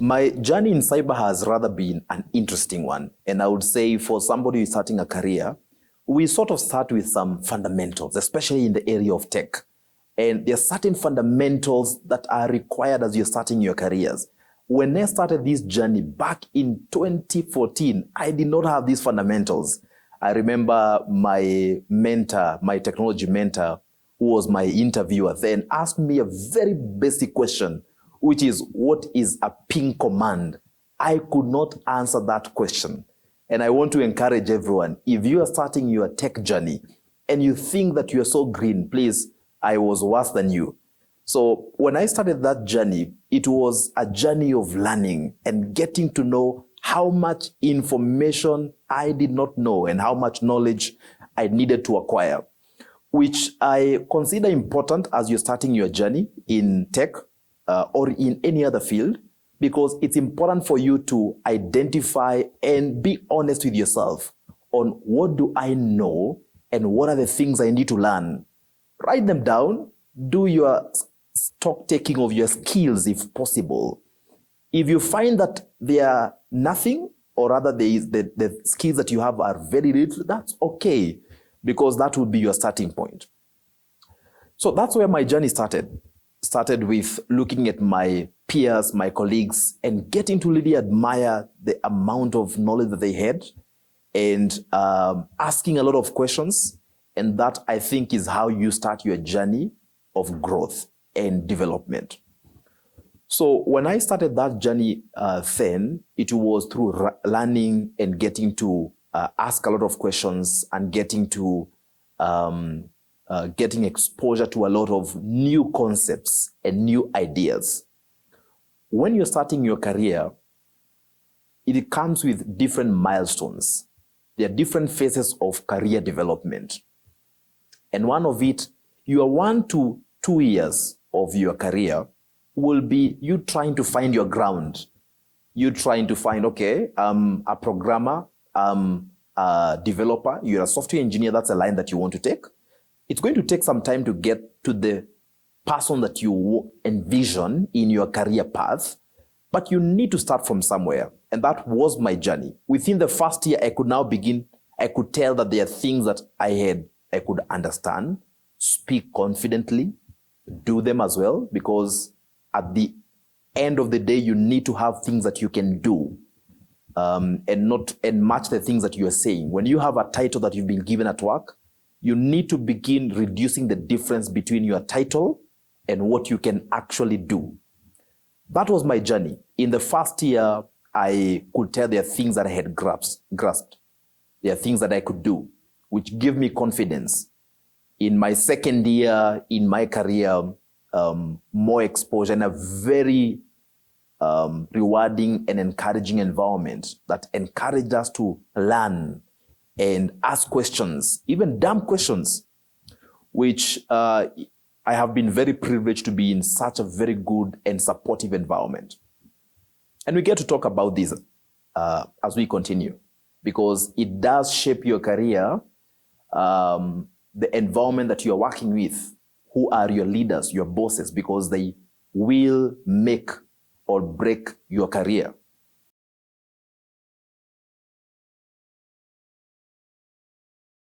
My journey in cyber has rather been an interesting one. And I would say for somebody who's starting a career, we sort of start with some fundamentals, especially in the area of tech. And there are certain fundamentals that are required as you're starting your careers. When I started this journey back in 2014, I did not have these fundamentals. I remember my mentor, my technology mentor, who was my interviewer then, asked me a very basic question, which is, what is a ping command? I could not answer that question. And I want to encourage everyone, if you are starting your tech journey and you think that you are so green, please, I was worse than you. So when I started that journey, it was a journey of learning and getting to know how much information I did not know and how much knowledge I needed to acquire, which I consider important as you're starting your journey in tech or in any other field, because it's important for you to identify and be honest with yourself on what do I know and what are the things I need to learn. Write them down, do your stock taking of your skills if possible. If you find that they are nothing, or rather the skills that you have are very little, that's okay, because that would be your starting point. So that's where my journey started. Started with looking at my peers, my colleagues, and getting to really admire the amount of knowledge that they had, and asking a lot of questions. And that, I think, is how you start your journey of growth and development. So when I started that journey then, it was through learning and getting to ask a lot of questions and getting to getting exposure to a lot of new concepts and new ideas. When you're starting your career, it comes with different milestones. There are different phases of career development. And one of it, your 1 to 2 years of your career will be you trying to find your ground. You trying to find, okay, a programmer, a developer, you're a software engineer, that's a line that you want to take. It's going to take some time to get to the person that you envision in your career path, but you need to start from somewhere. And that was my journey. Within the first year, I could now begin, I could tell that there are things that I could understand, speak confidently, do them as well, because at the end of the day, you need to have things that you can do and match the things that you are saying. When you have a title that you've been given at work, you need to begin reducing the difference between your title and what you can actually do. That was my journey. In the first year, I could tell there are things that I had grasped. There are things that I could do, which give me confidence. In my second year, in my career, more exposure and a very rewarding and encouraging environment that encouraged us to learn and ask questions, even dumb questions, which I have been very privileged to be in such a very good and supportive environment. And we get to talk about this as we continue, because it does shape your career, the environment that you are working with, who are your leaders, your bosses, because they will make or break your career.